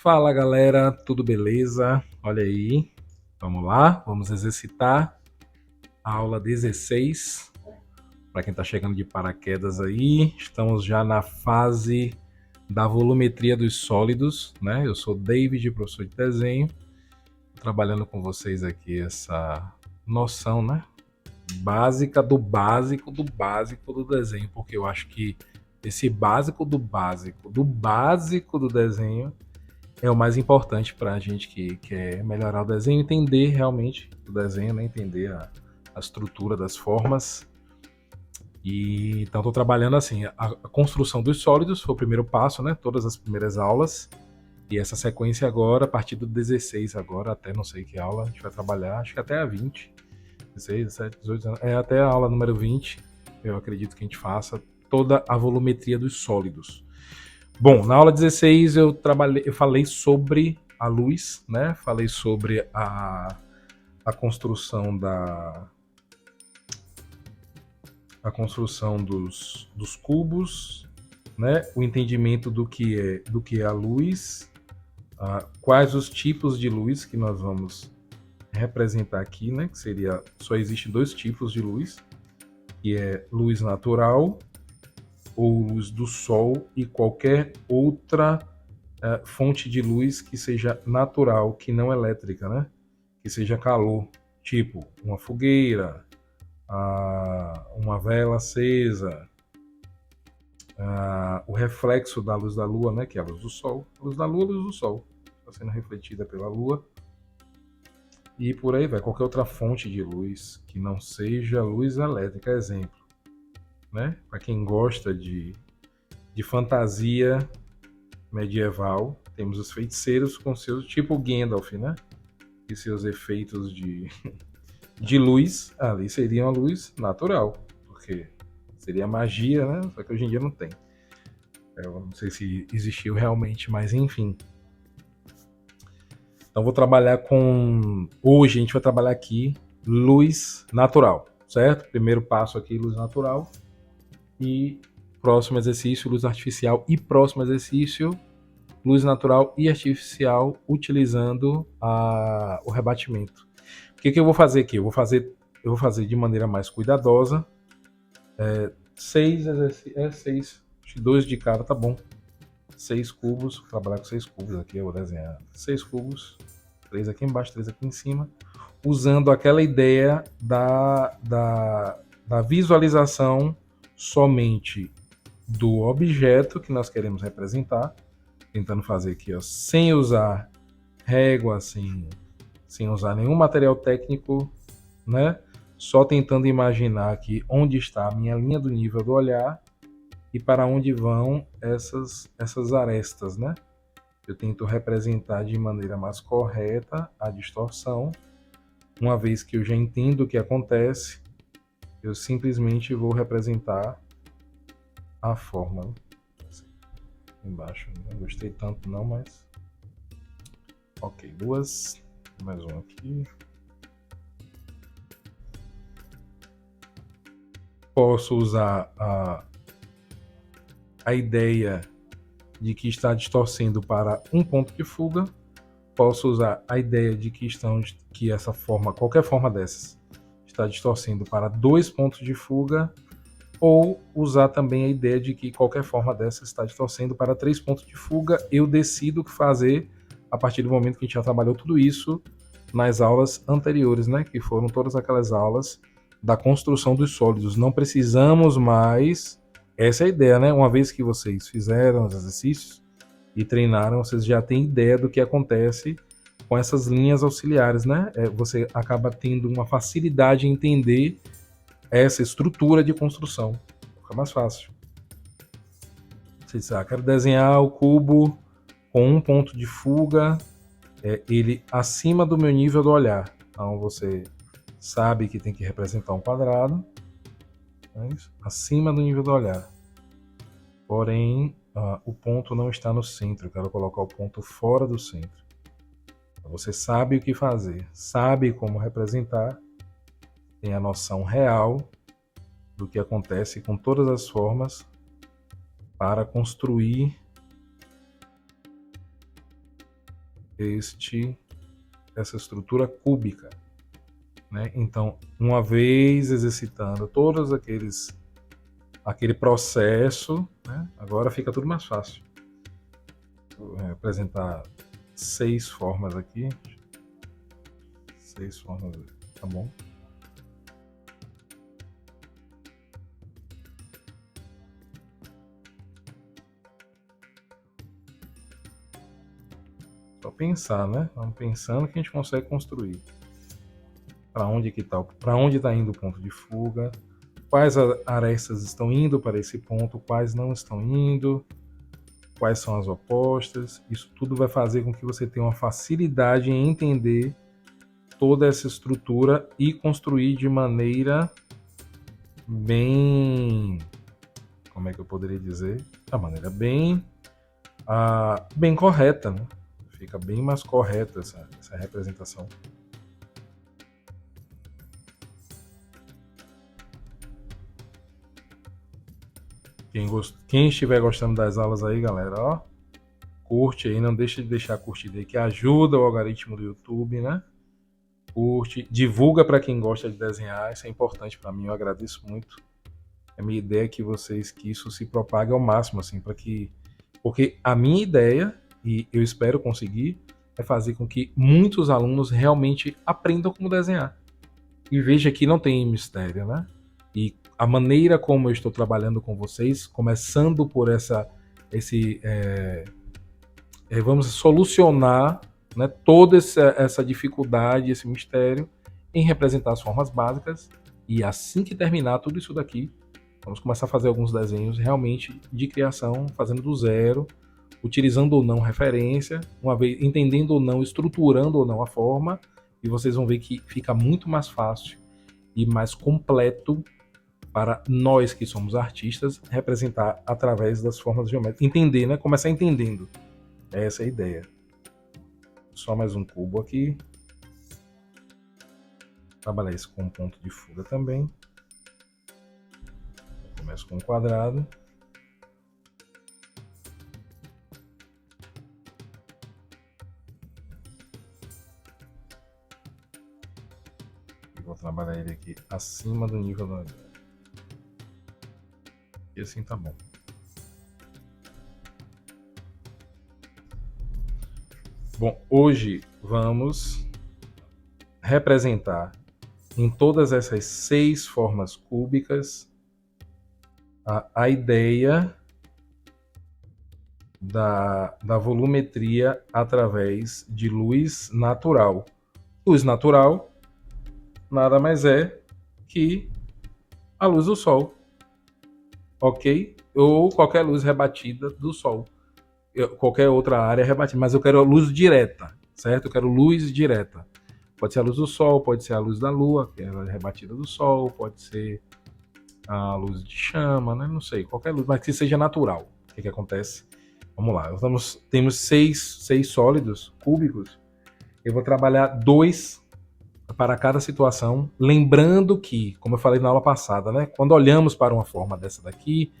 Fala galera, tudo beleza? Olha aí, vamos lá, vamos exercitar a aula 16. Para quem está chegando de paraquedas aí, estamos já na fase da volumetria dos sólidos, né? Eu sou David, professor de desenho, trabalhando com vocês aqui essa noção, né? Básica do básico do básico do desenho, porque eu acho que esse básico do básico do básico do desenho é o mais importante para a gente que quer melhorar o desenho, entender realmente o desenho, né? Entender a estrutura das formas. E então estou trabalhando assim, a construção dos sólidos foi o primeiro passo, né? Todas as primeiras aulas. E essa sequência agora, a partir do 16 agora, até não sei que aula, a gente vai trabalhar, acho que até a 20, 16, 17, 18, até a aula número 20, eu acredito que a gente faça toda a volumetria dos sólidos. Bom, na aula 16 eu falei sobre a luz, né? Falei sobre a construção dos cubos, né? O entendimento do que é a luz, quais os tipos de luz que nós vamos representar aqui, né? Que seria, só existe dois tipos de luz, que é luz natural ou luz do sol e qualquer outra fonte de luz que seja natural, que não elétrica, né? Que seja calor, tipo uma fogueira, uma vela acesa, o reflexo da luz da lua, né? Que é a luz do sol. A luz da lua, a luz do sol, está sendo refletida pela lua. E por aí vai, qualquer outra fonte de luz que não seja luz elétrica, exemplo, né? Para quem gosta de fantasia medieval, temos os feiticeiros com seus, tipo Gandalf, né? E seus efeitos de luz, ali seria uma luz natural, porque seria magia, né? Só que hoje em dia não tem. Eu não sei se existiu realmente, mas enfim. Então vou trabalhar com... Hoje a gente vai trabalhar aqui luz natural, certo? Primeiro passo aqui, luz natural. E próximo exercício, luz artificial. E próximo exercício, luz natural e artificial, utilizando o rebatimento. O que eu vou fazer aqui? Eu vou fazer de maneira mais cuidadosa. Seis exercícios, dois de cada, tá bom. 6 cubos, vou trabalhar com 6 cubos aqui, eu vou desenhar 6 cubos, 3 aqui embaixo, 3 aqui em cima, usando aquela ideia da visualização somente do objeto que nós queremos representar, tentando fazer aqui, ó, sem usar régua, sem usar nenhum material técnico, né? Só tentando imaginar aqui onde está a minha linha do nível do olhar e para onde vão essas arestas, né? Eu tento representar de maneira mais correta a distorção. Uma vez que eu já entendo o que acontece, eu simplesmente vou representar a forma. Embaixo, não gostei tanto não, mas... Ok, duas. Mais um aqui. Posso usar a ideia de que está distorcendo para um ponto de fuga. Posso usar a ideia de que essa forma, qualquer forma dessas, está distorcendo para 2 pontos de fuga, ou usar também a ideia de que qualquer forma dessas está distorcendo para 3 pontos de fuga. Eu decido o que fazer a partir do momento que a gente já trabalhou tudo isso nas aulas anteriores, né? Que foram todas aquelas aulas da construção dos sólidos. Não precisamos mais... Essa é a ideia, né? Uma vez que vocês fizeram os exercícios e treinaram, vocês já têm ideia do que acontece com essas linhas auxiliares, né? Você acaba tendo uma facilidade em entender essa estrutura de construção. Fica mais fácil. Você diz, quero desenhar o cubo com um ponto de fuga, ele acima do meu nível do olhar. Então você sabe que tem que representar um quadrado, acima do nível do olhar. Porém, o ponto não está no centro, eu quero colocar o ponto fora do centro. Você sabe o que fazer, sabe como representar, tem a noção real do que acontece com todas as formas para construir essa estrutura cúbica, né? Então, uma vez exercitando todos aquele processo, né? Agora fica tudo mais fácil. Vou apresentar 6 formas aqui. 6 formas, tá bom? Só pensar, né? Vamos pensando que a gente consegue construir. Para onde está indo o ponto de fuga? Quais arestas estão indo para esse ponto? Quais não estão indo? Quais são as opostas? Isso tudo vai fazer com que você tenha uma facilidade em entender toda essa estrutura e construir de maneira bem, como é que eu poderia dizer? Da maneira bem correta, né? Fica bem mais correta essa representação. Quem estiver gostando das aulas aí, galera, ó, curte aí, não deixa de deixar a curtida aí, que ajuda o algoritmo do YouTube, né? Curte, divulga para quem gosta de desenhar, isso é importante para mim, eu agradeço muito. A minha ideia é que isso se propague ao máximo, assim, porque a minha ideia, e eu espero conseguir, é fazer com que muitos alunos realmente aprendam como desenhar. E veja que não tem mistério, né? E a maneira como eu estou trabalhando com vocês, começando por vamos solucionar, né, toda essa dificuldade, esse mistério, em representar as formas básicas. E assim que terminar tudo isso daqui, vamos começar a fazer alguns desenhos realmente de criação, fazendo do zero, utilizando ou não referência, uma vez entendendo ou não, estruturando ou não a forma, e vocês vão ver que fica muito mais fácil e mais completo para nós que somos artistas representar através das formas geométricas. Entender, né? Começar entendendo. Essa é a ideia. Só mais um cubo aqui. Trabalhar isso com um ponto de fuga também. Começo com um quadrado. E vou trabalhar ele aqui acima do nível da... E assim tá bom. Bom, hoje vamos representar em todas essas 6 formas cúbicas a ideia da volumetria através de luz natural. Luz natural nada mais é que a luz do sol, ok? Ou qualquer luz rebatida do sol, qualquer outra área rebatida, mas eu quero a luz direta, certo? Eu quero luz direta. Pode ser a luz do sol, pode ser a luz da lua, que é a rebatida do sol, pode ser a luz de chama, né? Não sei, qualquer luz, mas que seja natural. O que acontece? Vamos lá, temos 6 sólidos cúbicos. Eu vou trabalhar 2 para cada situação, lembrando que, como eu falei na aula passada, né? Quando olhamos para uma forma dessa daqui,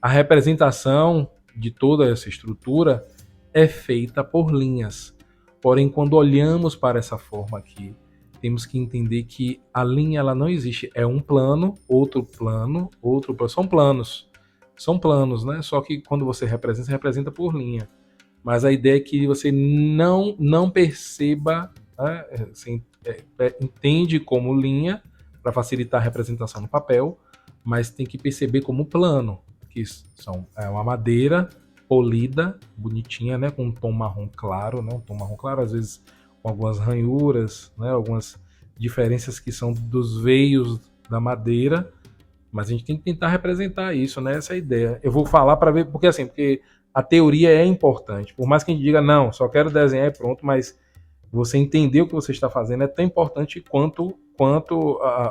a representação de toda essa estrutura é feita por linhas. Porém, quando olhamos para essa forma aqui, temos que entender que a linha ela não existe. É um plano, outro plano, outro plano. São planos. São planos, né? Só que quando você representa por linha. Mas a ideia é que você não perceba, né? Você entende como linha para facilitar a representação no papel, mas tem que perceber como plano, que são uma madeira polida, bonitinha, né, com um tom marrom claro, né, um tom marrom claro, às vezes com algumas ranhuras, né, algumas diferenças que são dos veios da madeira, mas a gente tem que tentar representar isso, né, essa é a ideia. Eu vou falar para ver, porque a teoria é importante, por mais que a gente diga, não, só quero desenhar e pronto, mas você entender o que você está fazendo é tão importante quanto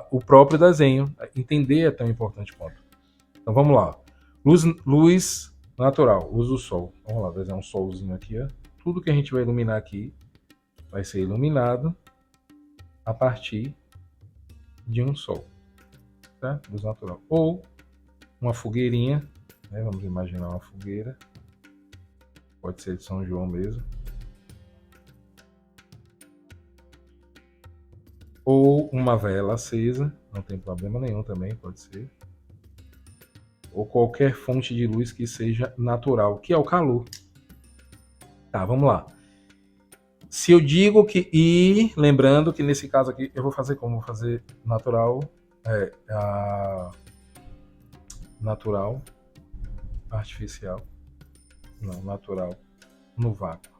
o próprio desenho. Entender é tão importante quanto. Então vamos lá. Luz natural, luz do sol. Vamos lá, desenhar um solzinho aqui. Ó. Tudo que a gente vai iluminar aqui vai ser iluminado a partir de um sol. Tá? Luz natural. Ou uma fogueirinha. Né? Vamos imaginar uma fogueira. Pode ser de São João mesmo. uma vela acesa, não tem problema nenhum também, pode ser. Ou qualquer fonte de luz que seja natural, que é o calor. Tá, vamos lá. Se eu digo que... E lembrando que nesse caso aqui, eu vou fazer como? Vou fazer natural... natural, artificial... Não, natural, no vácuo.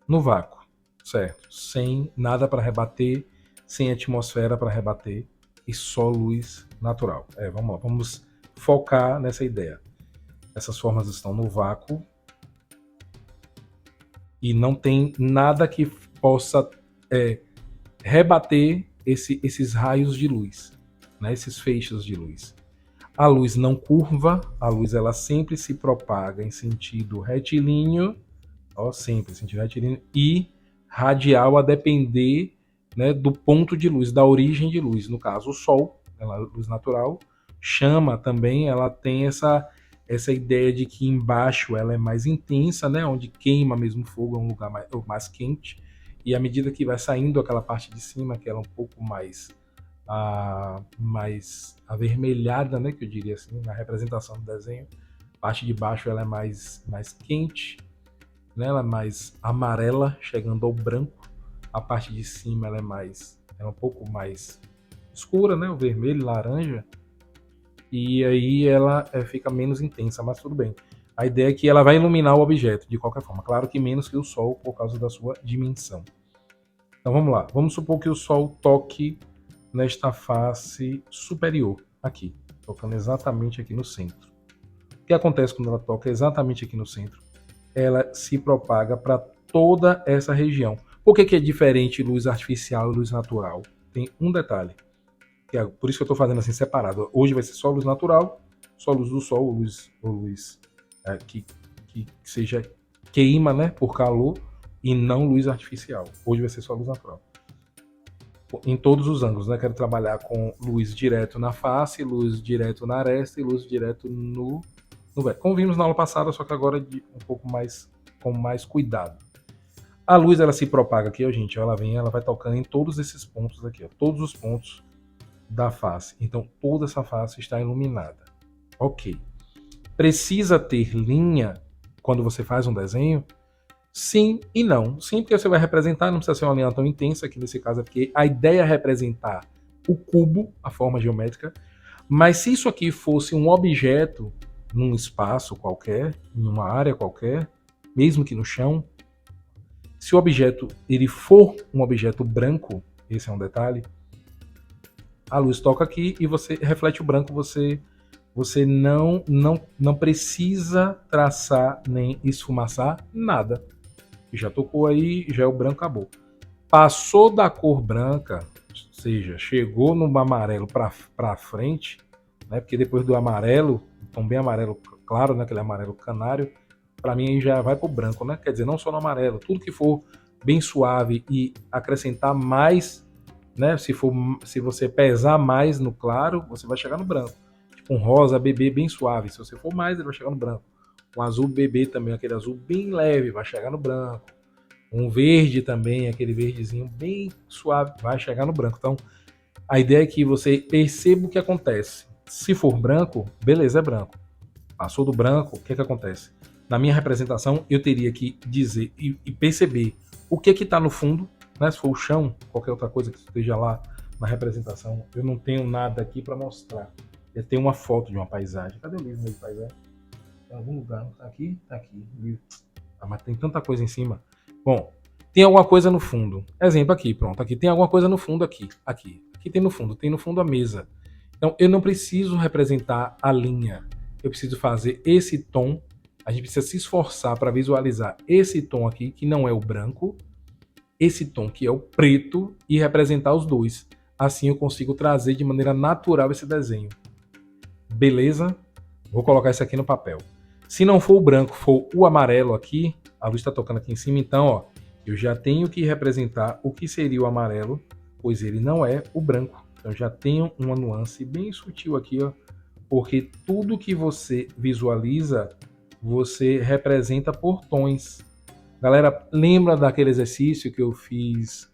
No vácuo, certo? Sem nada para rebater, sem atmosfera para rebater e só luz natural. Vamos lá, vamos focar nessa ideia. Essas formas estão no vácuo e não tem nada que possa rebater esses raios de luz, né? Esses feixes de luz. A luz não curva, a luz ela sempre se propaga em sentido retilíneo, sempre sentido retilíneo, e radial a depender, né, do ponto de luz, da origem de luz. No caso, o Sol, ela, luz natural, chama também, ela tem essa ideia de que embaixo ela é mais intensa, né, onde queima mesmo fogo, é um lugar mais quente, e à medida que vai saindo aquela parte de cima, que ela é um pouco mais avermelhada, né, que eu diria assim, na representação do desenho, a parte de baixo ela é mais quente, né, ela é mais amarela, chegando ao branco, a parte de cima ela é um pouco mais escura, né, o vermelho, laranja, e aí ela fica menos intensa, mas tudo bem. A ideia é que ela vai iluminar o objeto, de qualquer forma, claro que menos que o Sol, por causa da sua dimensão. Então vamos lá, vamos supor que o Sol toque nesta face superior, aqui, tocando exatamente aqui no centro. O que acontece quando ela toca exatamente aqui no centro? Ela se propaga para toda essa região. Por que é diferente luz artificial e luz natural? Tem um detalhe, que por isso que eu estou fazendo assim separado. Hoje vai ser só luz natural, só luz do sol, luz que seja queima, né, por calor, e não luz artificial. Hoje vai ser só luz natural. Em todos os ângulos, né? Quero trabalhar com luz direto na face, luz direto na aresta e luz direto no véio. Como vimos na aula passada, só que agora um pouco mais com mais cuidado. A luz ela se propaga aqui, ó, gente, ela vai tocando em todos esses pontos aqui, ó, todos os pontos da face. Então toda essa face está iluminada. Ok. Precisa ter linha quando você faz um desenho? Sim e não. Sim, porque você vai representar, não precisa ser uma linha tão intensa, que nesse caso é porque a ideia é representar o cubo, a forma geométrica, mas se isso aqui fosse um objeto num espaço qualquer, em uma área qualquer, mesmo que no chão, se o objeto ele for um objeto branco, esse é um detalhe, a luz toca aqui e você reflete o branco, você não precisa traçar nem esfumaçar nada. Já tocou aí, já é o branco, acabou. Passou da cor branca, ou seja, chegou no amarelo para frente, né? Porque depois do amarelo, tom bem amarelo claro, né? Aquele amarelo canário, para mim aí já vai pro branco, né? Quer dizer, não só no amarelo, tudo que for bem suave e acrescentar mais, né? Se você pesar mais no claro, você vai chegar no branco. Tipo um rosa bebê bem suave, se você for mais, ele vai chegar no branco. Um azul bebê também, aquele azul bem leve, vai chegar no branco. Um verde também, aquele verdezinho bem suave, vai chegar no branco. Então, a ideia é que você perceba o que acontece. Se for branco, beleza, é branco. Passou do branco, o que acontece? Na minha representação, eu teria que dizer e perceber o que está no fundo, né? Se for o chão, qualquer outra coisa que esteja lá na representação. Eu não tenho nada aqui para mostrar. Eu tenho uma foto de uma paisagem. Cadê o livro de paisagem? Em algum lugar. Tá aqui? Tá aqui. Mas tem tanta coisa em cima. Bom, tem alguma coisa no fundo. Exemplo aqui, pronto. Aqui tem alguma coisa no fundo aqui. Aqui tem no fundo a mesa. Então eu não preciso representar a linha. Eu preciso fazer esse tom. A gente precisa se esforçar para visualizar esse tom aqui, que não é o branco, esse tom que é o preto, e representar os dois. Assim eu consigo trazer de maneira natural esse desenho. Beleza? Vou colocar isso aqui no papel. Se não for o branco, for o amarelo aqui, a luz está tocando aqui em cima, então, ó, eu já tenho que representar o que seria o amarelo, pois ele não é o branco. Então já tenho uma nuance bem sutil aqui, ó, porque tudo que você visualiza, você representa por tons. Galera, lembra daquele exercício que eu fiz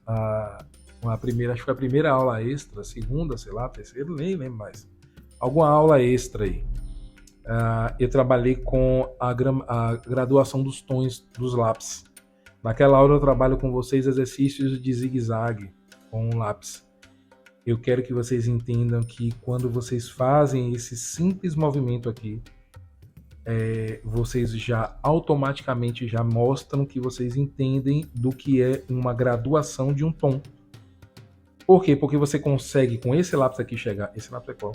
acho que foi a primeira aula extra, a segunda, sei lá, a terceira, nem lembro mais. Alguma aula extra aí. Eu trabalhei com a graduação dos tons dos lápis. Naquela aula eu trabalho com vocês exercícios de zigue-zague com um lápis. Eu quero que vocês entendam que quando vocês fazem esse simples movimento aqui, vocês já automaticamente já mostram que vocês entendem do que é uma graduação de um tom. Por quê? Porque você consegue com esse lápis aqui chegar... Esse lápis é qual?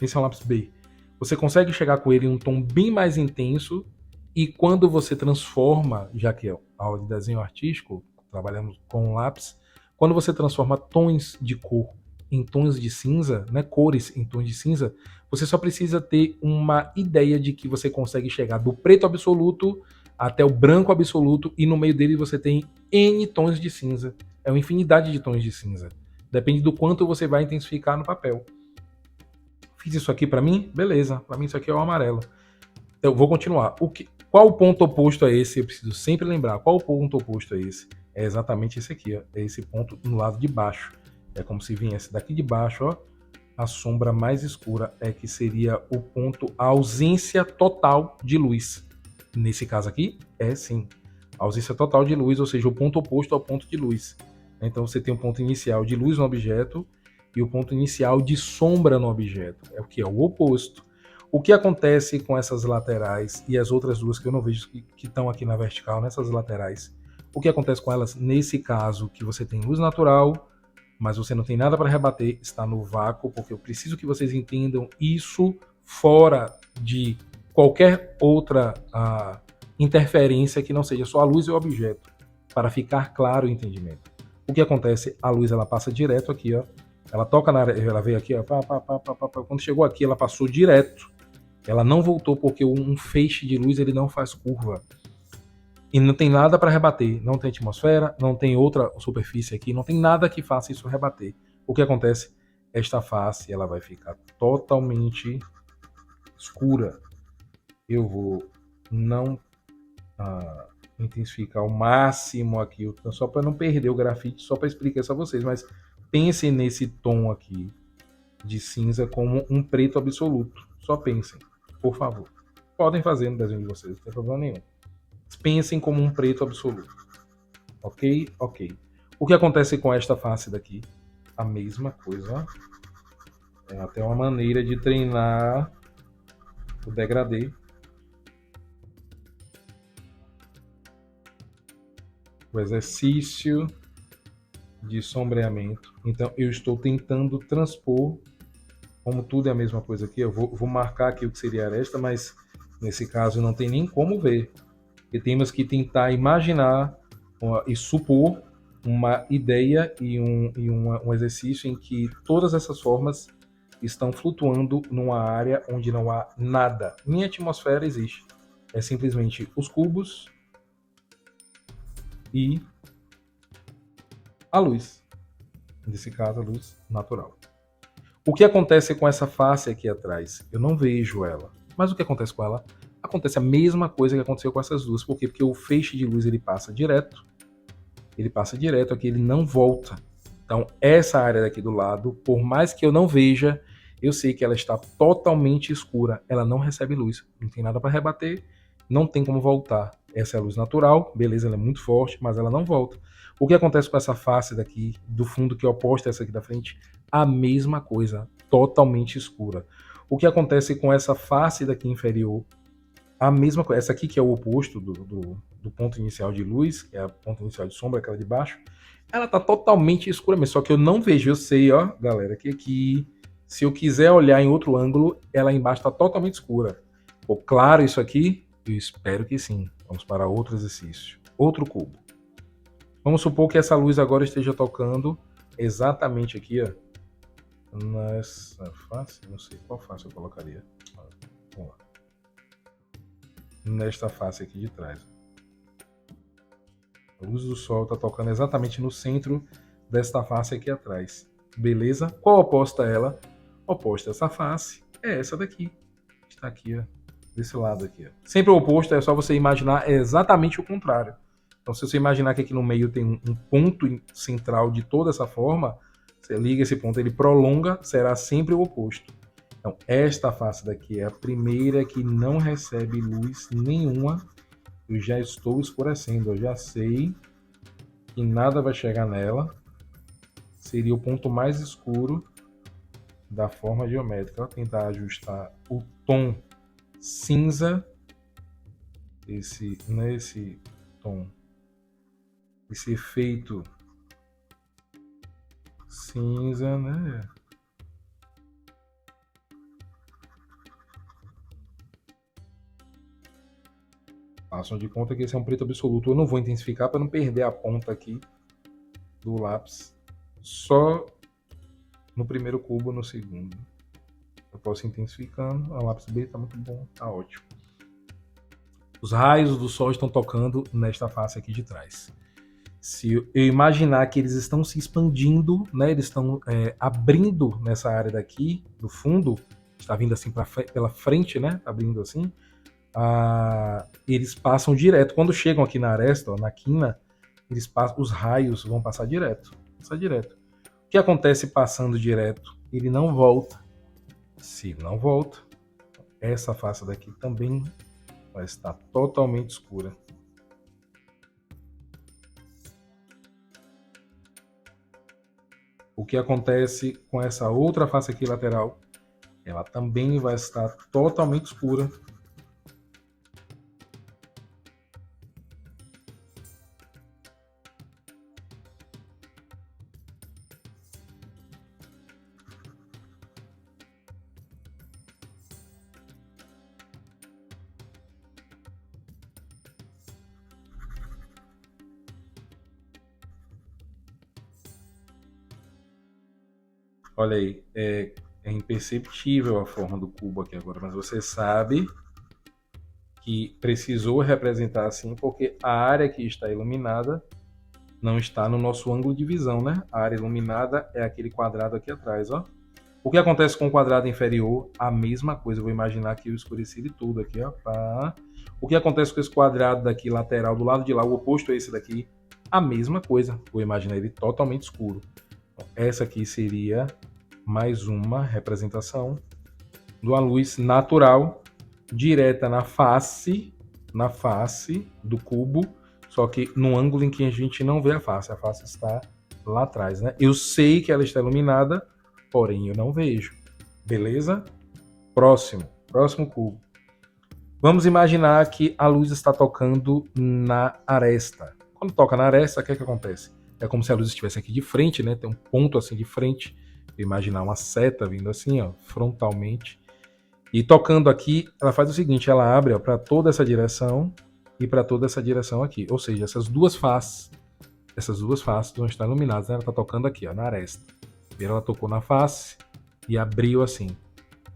Esse é um lápis B. Você consegue chegar com ele em um tom bem mais intenso, e quando você transforma, já que é aula de desenho artístico, trabalhamos com lápis, quando você transforma tons de cor em tons de cinza, né, cores em tons de cinza, você só precisa ter uma ideia de que você consegue chegar do preto absoluto até o branco absoluto, e no meio dele você tem N tons de cinza. É uma infinidade de tons de cinza. Depende do quanto você vai intensificar no papel. Fiz isso aqui para mim? Beleza. Para mim isso aqui é o amarelo. Então, vou continuar. Qual o ponto oposto a esse? Eu preciso sempre lembrar. Qual o ponto oposto a esse? É exatamente esse aqui, ó. É esse ponto no lado de baixo. É como se viesse daqui de baixo, ó. A sombra mais escura é que seria o ponto, a ausência total de luz. Nesse caso aqui, é sim. A ausência total de luz, ou seja, o ponto oposto ao ponto de luz. Então você tem um ponto inicial de luz no objeto e o ponto inicial de sombra no objeto. É o que é o oposto. O que acontece com essas laterais e as outras duas que eu não vejo que estão aqui na vertical, nessas laterais? O que acontece com elas nesse caso que você tem luz natural, mas você não tem nada para rebater, está no vácuo, porque eu preciso que vocês entendam isso fora de qualquer outra interferência que não seja só a luz e o objeto, para ficar claro o entendimento. O que acontece? A luz ela passa direto aqui, ó. Ela toca na área, ela veio aqui, ó, quando chegou aqui ela passou direto. Ela não voltou porque um feixe de luz ele não faz curva. E não tem nada para rebater. Não tem atmosfera, não tem outra superfície aqui, não tem nada que faça isso rebater. O que acontece? Esta face ela vai ficar totalmente escura. Eu vou não intensificar ao máximo aqui, só para não perder o grafite, só para explicar isso a vocês. Mas pensem nesse tom aqui de cinza como um preto absoluto. Só pensem, por favor. Podem fazer no desenho de vocês, não tem problema nenhum. Pensem como um preto absoluto. Ok? Ok. O que acontece com esta face daqui? A mesma coisa. É até uma maneira de treinar o degradê. O exercício de sombreamento. Então eu estou tentando transpor, como tudo é a mesma coisa aqui, eu vou marcar aqui o que seria a aresta, mas nesse caso não tem nem como ver. E temos que tentar imaginar e supor uma ideia e um exercício em que todas essas formas estão flutuando numa área onde não há nada. Nem atmosfera existe. É simplesmente os cubos e a luz. Nesse caso, a luz natural. O que acontece com essa face aqui atrás? Eu não vejo ela. Mas o que acontece com ela? Acontece a mesma coisa que aconteceu com essas duas. Por quê? Porque o feixe de luz ele passa direto. Ele passa direto aqui, ele não volta. Então, essa área daqui do lado, por mais que eu não veja, eu sei que ela está totalmente escura. Ela não recebe luz. Não tem nada para rebater, não tem como voltar. Essa é a luz natural, beleza, ela é muito forte, mas ela não volta. O que acontece com essa face daqui, do fundo que é oposta a essa aqui da frente? A mesma coisa, totalmente escura. O que acontece com essa face daqui inferior? A mesma coisa. Essa aqui que é o oposto do ponto inicial de luz, que é a ponto inicial de sombra, aquela de baixo, ela tá totalmente escura mesmo, só que eu não vejo. Eu sei, ó, galera, que aqui, se eu quiser olhar em outro ângulo, ela embaixo tá totalmente escura. Ficou claro isso aqui? Eu espero que sim. Vamos para outro exercício. Outro cubo. Vamos supor que essa luz agora esteja tocando exatamente aqui, ó, nessa face, não sei qual face eu colocaria. Vamos lá. Nesta face aqui de trás. A luz do sol está tocando exatamente no centro desta face aqui atrás. Beleza? Qual oposta a ela? Oposta a essa face é essa daqui. Está aqui, ó, desse lado aqui. Ó. Sempre o oposto é só você imaginar exatamente o contrário. Então, se você imaginar que aqui no meio tem um ponto central de toda essa forma, você liga esse ponto, ele prolonga, será sempre o oposto. Então, esta face daqui é a primeira que não recebe luz nenhuma. Eu já estou escurecendo, eu já sei que nada vai chegar nela. Seria o ponto mais escuro da forma geométrica. Vou tentar ajustar o tom cinza nesse tom, esse efeito cinza, né? Façam de conta que esse é um preto absoluto. Eu não vou intensificar para não perder a ponta aqui do lápis. Só no primeiro cubo, no segundo. Eu posso ir intensificando. A lápis B está muito bom, tá ótimo. Os raios do sol estão tocando nesta face aqui de trás. Se eu imaginar que eles estão se expandindo, né, eles estão abrindo nessa área daqui, do fundo, está vindo assim pela frente, né, abrindo assim, eles passam direto. Quando chegam aqui na aresta, ó, na quina, os raios vão passar direto. O que acontece passando direto? Ele não volta. Se não volta, essa face daqui também vai estar totalmente escura. O que acontece com essa outra face aqui lateral? Ela também vai estar totalmente escura. Olha aí, é imperceptível a forma do cubo aqui agora, mas você sabe que precisou representar assim porque a área que está iluminada não está no nosso ângulo de visão, né? A área iluminada é aquele quadrado aqui atrás, ó. O que acontece com o quadrado inferior? A mesma coisa. Eu vou imaginar que eu escureci de tudo aqui, ó. Pá. O que acontece com esse quadrado daqui lateral do lado de lá, o oposto a esse daqui? A mesma coisa. Vou imaginar ele totalmente escuro. Então, essa aqui seria mais uma representação de uma luz natural direta na face do cubo, só que no ângulo em que a gente não vê a face está lá atrás, né? Eu sei que ela está iluminada, porém eu não vejo. Beleza? Próximo cubo. Vamos imaginar que a luz está tocando na aresta. Quando toca na aresta, o que acontece? É como se a luz estivesse aqui de frente, né? Tem um ponto assim de frente. Vou imaginar uma seta vindo assim, ó, frontalmente. E tocando aqui, ela faz o seguinte, ela abre para toda essa direção e para toda essa direção aqui. Ou seja, essas duas faces vão estar iluminadas, né? Ela está tocando aqui, ó, na aresta. Primeiro ela tocou na face e abriu assim.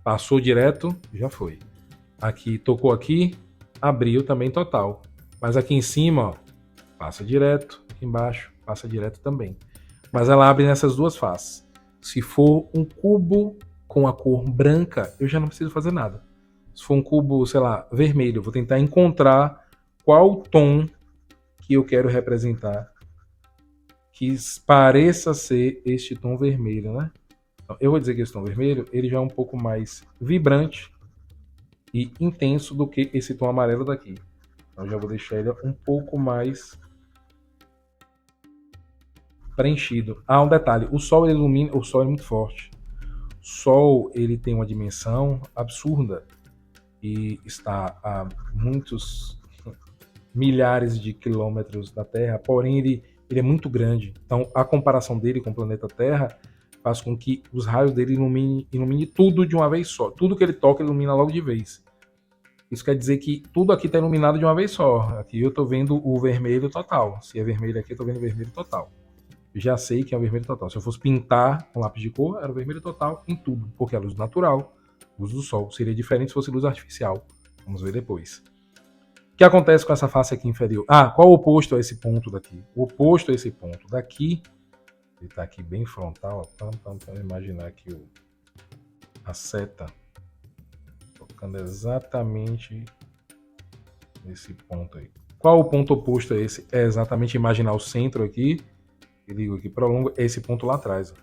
Passou direto, já foi. Aqui, tocou aqui, abriu também total. Mas aqui em cima, ó, passa direto. Aqui embaixo, passa direto também. Mas ela abre nessas duas faces. Se for um cubo com a cor branca, eu já não preciso fazer nada. Se for um cubo, sei lá, vermelho, eu vou tentar encontrar qual tom que eu quero representar que pareça ser este tom vermelho, né? Então, eu vou dizer que esse tom vermelho, ele já é um pouco mais vibrante e intenso do que esse tom amarelo daqui. Então, eu já vou deixar ele um pouco mais preenchido. Um detalhe, o sol ele ilumina, o sol é muito forte. O sol ele tem uma dimensão absurda e está a muitos milhares de quilômetros da Terra, porém ele é muito grande. Então a comparação dele com o planeta Terra faz com que os raios dele ilumine tudo de uma vez só. Tudo que ele toca ele ilumina logo de vez. Isso quer dizer que tudo aqui está iluminado de uma vez só. Aqui eu estou vendo o vermelho total. Se é vermelho aqui, eu estou vendo o vermelho total. Eu já sei que é o vermelho total. Se eu fosse pintar com lápis de cor, era o vermelho total em tudo, porque é luz natural, luz do sol. Seria diferente se fosse luz artificial. Vamos ver depois. O que acontece com essa face aqui inferior? Qual o oposto a esse ponto daqui? O oposto a esse ponto daqui, ele está aqui bem frontal, para imaginar aqui a seta tocando exatamente nesse ponto aí. Qual o ponto oposto a esse? É exatamente imaginar o centro aqui, eu ligo aqui, prolongo, é esse ponto lá atrás. Ó.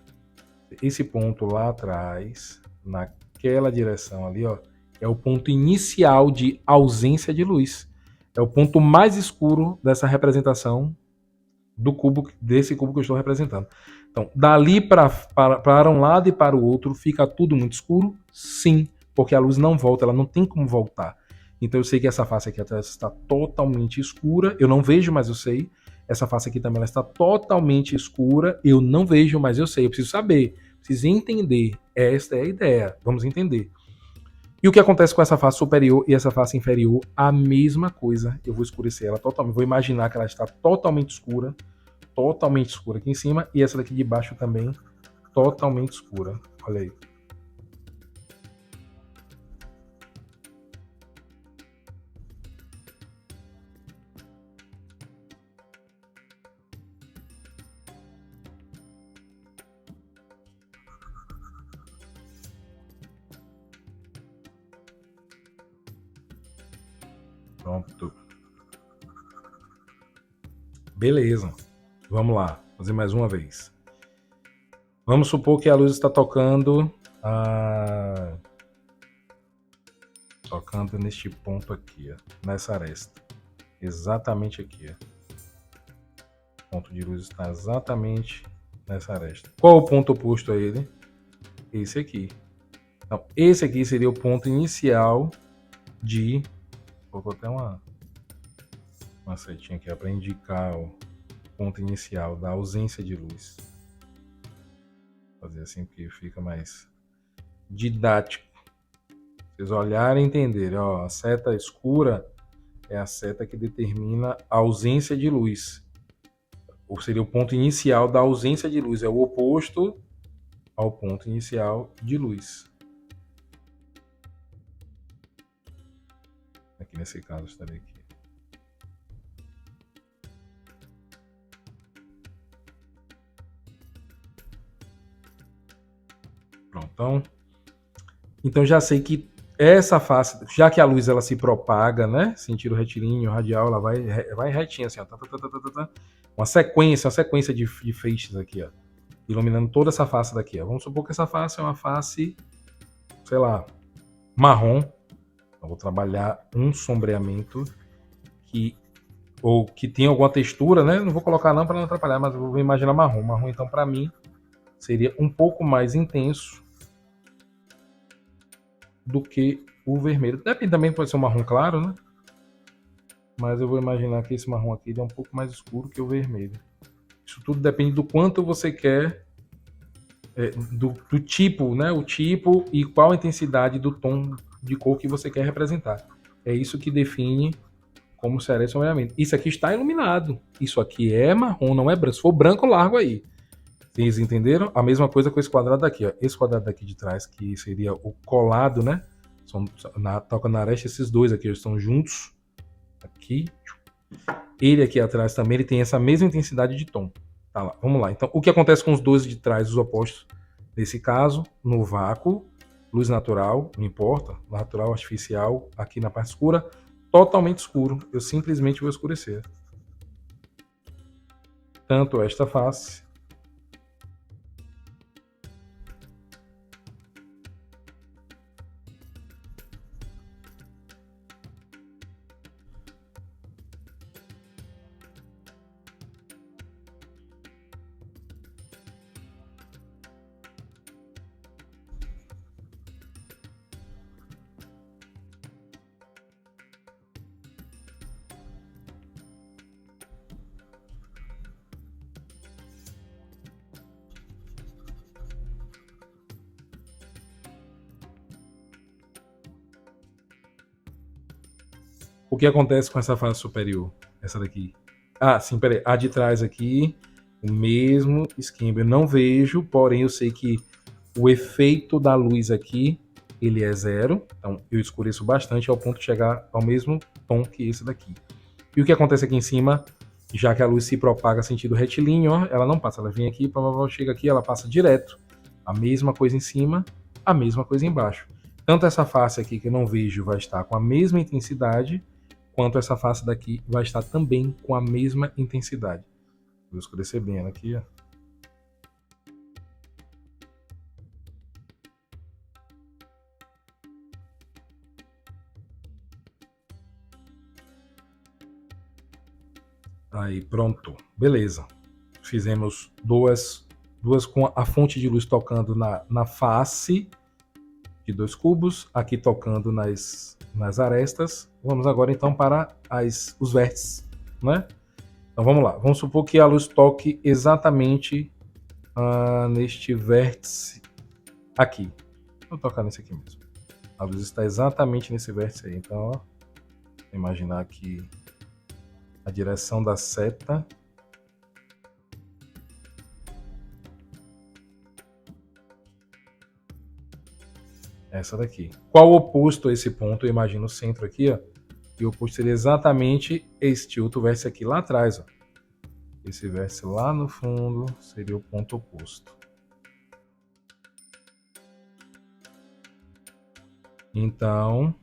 Esse ponto lá atrás, naquela direção ali, ó, é o ponto inicial de ausência de luz. É o ponto mais escuro dessa representação do cubo, desse cubo que eu estou representando. Então, dali para um lado e para o outro, fica tudo muito escuro? Sim, porque a luz não volta, ela não tem como voltar. Então eu sei que essa face aqui atrás está totalmente escura, eu não vejo, mas eu sei. Essa face aqui também ela está totalmente escura, eu não vejo, mas eu sei. Eu preciso saber, preciso entender. Esta é a ideia, vamos entender. E o que acontece com essa face superior e essa face inferior? A mesma coisa. Eu vou escurecer ela totalmente. Vou imaginar que ela está totalmente escura aqui em cima. E essa daqui de baixo também totalmente escura. Olha aí. Pronto. Beleza. Vamos lá. Fazer mais uma vez. Vamos supor que a luz está tocando tocando neste ponto aqui, ó, nessa aresta. Exatamente aqui, ó. O ponto de luz está exatamente nessa aresta. Qual o ponto oposto a ele? Esse aqui. Então, esse aqui seria o ponto inicial de... Vou botar uma setinha aqui para indicar o ponto inicial da ausência de luz. Vou fazer assim porque fica mais didático. Vocês olharem e entenderem. Ó, a seta escura é a seta que determina a ausência de luz. Ou seria o ponto inicial da ausência de luz. É o oposto ao ponto inicial de luz. Aqui nesse caso estaria aqui. Pronto. Então já sei que essa face, já que a luz ela se propaga, né? Sentido retilíneo, radial, ela vai retinha assim, ó. Uma sequência de feixes aqui, ó. Iluminando toda essa face daqui, ó. Vamos supor que essa face é uma face, sei lá, marrom. Eu vou trabalhar um sombreamento que tem alguma textura, né? Não vou colocar não para não atrapalhar, mas eu vou imaginar marrom. Marrom, então, para mim, seria um pouco mais intenso do que o vermelho. Depende, também pode ser um marrom claro, né? Mas eu vou imaginar que esse marrom aqui é um pouco mais escuro que o vermelho. Isso tudo depende do quanto você quer, do tipo, né? O tipo e qual a intensidade do tom de cor que você quer representar. É isso que define como será esse sombreamento. Isso aqui está iluminado. Isso aqui é marrom, não é branco. Se for branco, largo aí. Vocês entenderam? A mesma coisa com esse quadrado daqui, ó. Esse quadrado daqui de trás, que seria o colado, né? Toca na aresta, esses dois aqui estão juntos. Aqui. Ele aqui atrás também, ele tem essa mesma intensidade de tom. Tá lá, vamos lá. Então, o que acontece com os dois de trás, os opostos? Nesse caso, no vácuo, luz natural, não importa, natural, artificial, aqui na parte escura, totalmente escuro. Eu simplesmente vou escurecer. Tanto esta face o que acontece com essa face superior? Essa daqui. Ah, sim, peraí. A de trás aqui, o mesmo esquema. Eu não vejo, porém eu sei que o efeito da luz aqui, ele é zero. Então eu escureço bastante ao ponto de chegar ao mesmo tom que esse daqui. E o que acontece aqui em cima, já que a luz se propaga sentido retilíneo, ó, ela não passa. Ela vem aqui, chega aqui, ela passa direto. A mesma coisa em cima, a mesma coisa embaixo. Tanto essa face aqui que eu não vejo vai estar com a mesma intensidade, quanto essa face daqui vai estar também com a mesma intensidade. Vou escurecer bem ela aqui, ó. Aí, pronto. Beleza. Fizemos duas com a fonte de luz tocando na face de 2 cubos, aqui tocando nas arestas. Vamos agora então para os vértices, né? Então vamos lá. Vamos supor que a luz toque exatamente neste vértice aqui. Vou tocar nesse aqui mesmo. A luz está exatamente nesse vértice aí. Então, ó, imaginar aqui a direção da seta. Essa daqui. Qual o oposto a esse ponto? Eu imagino o centro aqui, ó. E o oposto seria exatamente este outro vértice aqui lá atrás, ó. Esse vértice lá no fundo seria o ponto oposto. Então,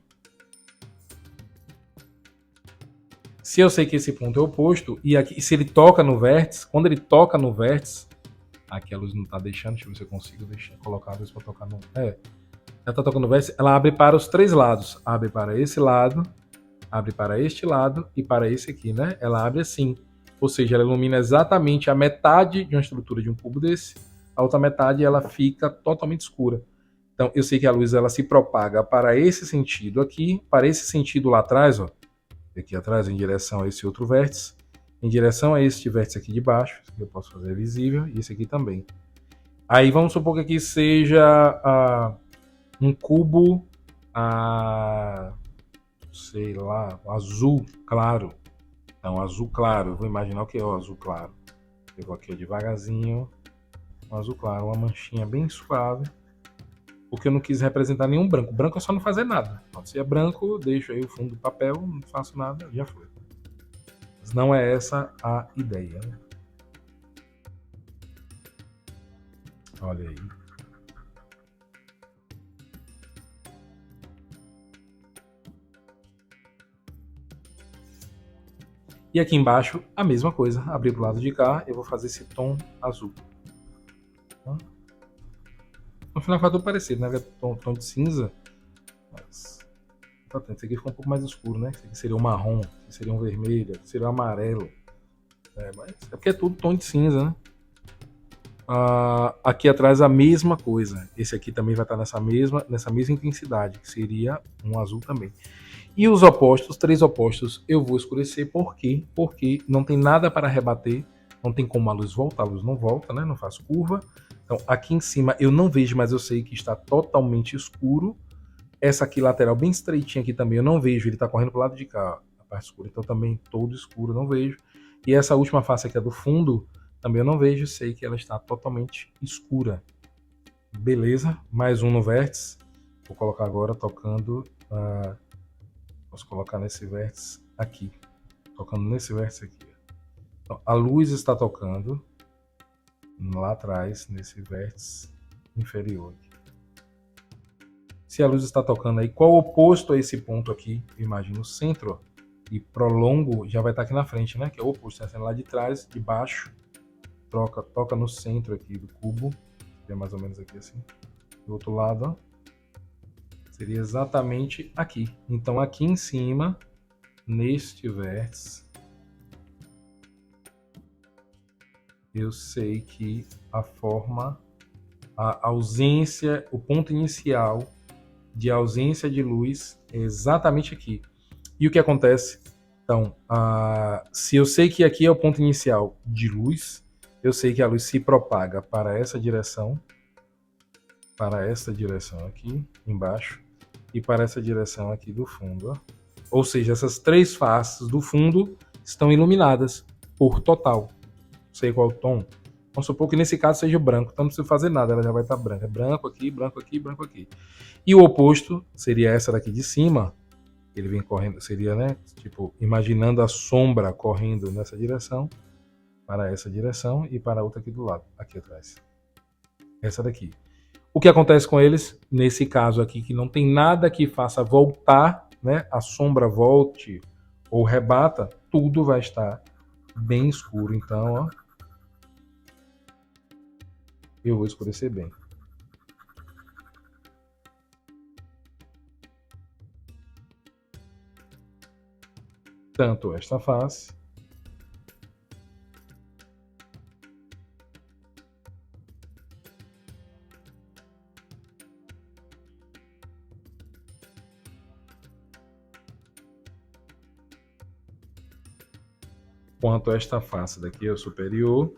se eu sei que esse ponto é oposto, e aqui, se ele toca no vértice, quando ele toca no vértice, aqui a luz não está deixando, deixa eu ver se eu consigo colocar a luz para tocar no... ela está tocando no vértice, ela abre para os 3 lados. Abre para esse lado, abre para este lado e para esse aqui, né? Ela abre assim. Ou seja, ela ilumina exatamente a metade de uma estrutura de um cubo desse, a outra metade ela fica totalmente escura. Então, eu sei que a luz ela se propaga para esse sentido aqui, para esse sentido lá atrás, ó, aqui atrás, em direção a esse outro vértice, em direção a este vértice aqui de baixo, esse aqui eu posso fazer visível, e esse aqui também. Aí vamos supor que aqui seja um cubo, sei lá, azul claro. Então, azul claro, eu vou imaginar o que é o azul claro. Eu vou aqui devagarzinho, um azul claro, uma manchinha bem suave, porque eu não quis representar nenhum branco. Branco é só não fazer nada. Então, se é branco, eu deixo aí o fundo do papel, não faço nada, já foi. Mas não é essa a ideia, né? Olha aí. E aqui embaixo, a mesma coisa. Abrir do lado de cá, eu vou fazer esse tom azul. No final ficou tudo parecido, né? Tom de cinza. Mas... esse aqui ficou um pouco mais escuro, né? Esse aqui seria um marrom, esse seria um vermelho, esse seria um amarelo. Mas é porque é tudo tom de cinza, né? Aqui atrás a mesma coisa. Esse aqui também vai estar nessa mesma intensidade, que seria um azul também. E os opostos, 3 opostos, eu vou escurecer. Por quê? Porque não tem nada para rebater, não tem como a luz voltar, a luz não volta, né? Não faz curva. Então aqui em cima eu não vejo, mas eu sei que está totalmente escuro. Essa aqui lateral bem estreitinha aqui também eu não vejo, ele está correndo para o lado de cá, a parte escura. Então também todo escuro, não vejo. E essa última face aqui, a do fundo, também eu não vejo, sei que ela está totalmente escura. Beleza, mais um no vértice. Vou colocar agora tocando... posso colocar nesse vértice aqui. Tocando nesse vértice aqui. Então, a luz está tocando lá atrás, nesse vértice inferior aqui. Se a luz está tocando aí, qual o oposto a esse ponto aqui? Imagina o centro, ó, e prolongo já vai estar aqui na frente, né? Que é o oposto, está sendo lá de trás, de baixo. Toca no centro aqui do cubo, que é mais ou menos aqui assim. Do outro lado, ó, seria exatamente aqui. Então aqui em cima, neste vértice, eu sei que a forma, a ausência, o ponto inicial de ausência de luz é exatamente aqui. E o que acontece? Então, se eu sei que aqui é o ponto inicial de luz, eu sei que a luz se propaga para essa direção aqui embaixo e para essa direção aqui do fundo. Ó. Ou seja, essas 3 faces do fundo estão iluminadas por total. Não sei qual o tom. Vamos supor que nesse caso seja branco, então não precisa fazer nada, ela já vai estar branca. Branco aqui, branco aqui, branco aqui. E o oposto seria essa daqui de cima. Ele vem correndo, seria, né? Tipo, imaginando a sombra correndo nessa direção, para essa direção e para a outra aqui do lado, aqui atrás. Essa daqui. O que acontece com eles, nesse caso aqui, que não tem nada que faça voltar, né? A sombra volte ou rebata, tudo vai estar bem escuro. Então, ó, eu vou escurecer bem. Tanto esta face quanto esta face daqui, o superior.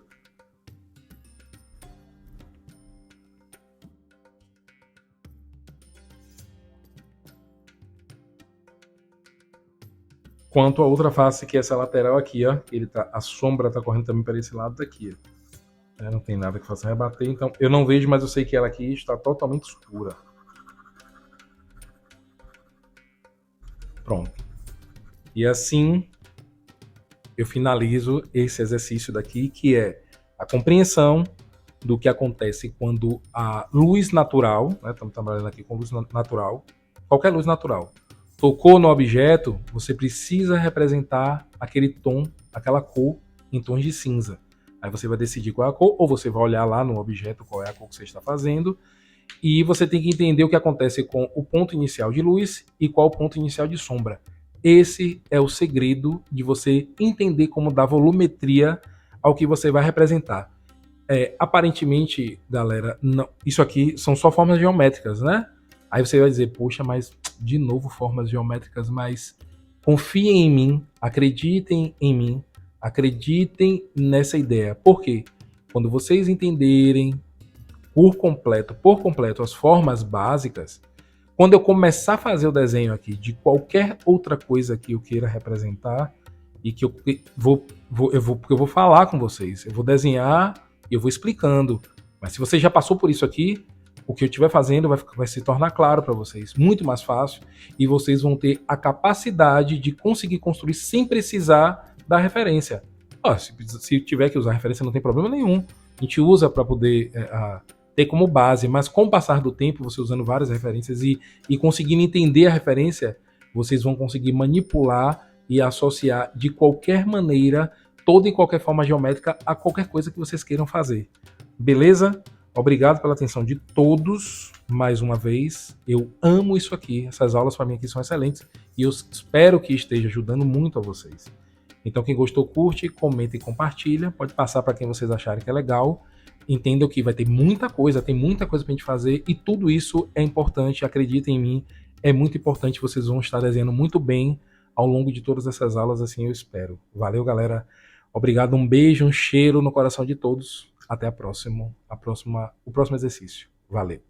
Quanto a outra face, que é essa lateral aqui, ó, a sombra tá correndo também para esse lado daqui. Não tem nada que faça rebater, então eu não vejo, mas eu sei que ela aqui está totalmente escura. Pronto. E assim eu finalizo esse exercício daqui, que é a compreensão do que acontece quando a luz natural, né, estamos trabalhando aqui com luz natural, qualquer luz natural, tocou no objeto, você precisa representar aquele tom, aquela cor em tons de cinza. Aí você vai decidir qual é a cor, ou você vai olhar lá no objeto qual é a cor que você está fazendo, e você tem que entender o que acontece com o ponto inicial de luz e qual o ponto inicial de sombra. Esse é o segredo de você entender como dar volumetria ao que você vai representar. Aparentemente, galera, não, isso aqui são só formas geométricas, né? Aí você vai dizer, poxa, mas de novo formas geométricas, mas confiem em mim, acreditem em mim, acreditem nessa ideia. Por quê? Quando vocês entenderem por completo as formas básicas, quando eu começar a fazer o desenho aqui de qualquer outra coisa que eu queira representar e que eu vou falar com vocês, eu vou desenhar e eu vou explicando. Mas se você já passou por isso aqui, o que eu estiver fazendo vai se tornar claro para vocês, muito mais fácil, e vocês vão ter a capacidade de conseguir construir sem precisar da referência. Se tiver que usar referência, não tem problema nenhum. A gente usa para poder ter como base, mas com o passar do tempo, você usando várias referências e conseguindo entender a referência, vocês vão conseguir manipular e associar de qualquer maneira, toda e qualquer forma geométrica, a qualquer coisa que vocês queiram fazer. Beleza? Obrigado pela atenção de todos, mais uma vez. Eu amo isso aqui, essas aulas para mim aqui são excelentes e eu espero que esteja ajudando muito a vocês. Então quem gostou, curte, comenta e compartilha, pode passar para quem vocês acharem que é legal. Entendam que vai ter muita coisa, tem muita coisa pra gente fazer e tudo isso é importante, acreditem em mim, é muito importante, vocês vão estar desenhando muito bem ao longo de todas essas aulas, assim eu espero. Valeu, galera. Obrigado, um beijo, um cheiro no coração de todos. Até o próximo exercício. Valeu.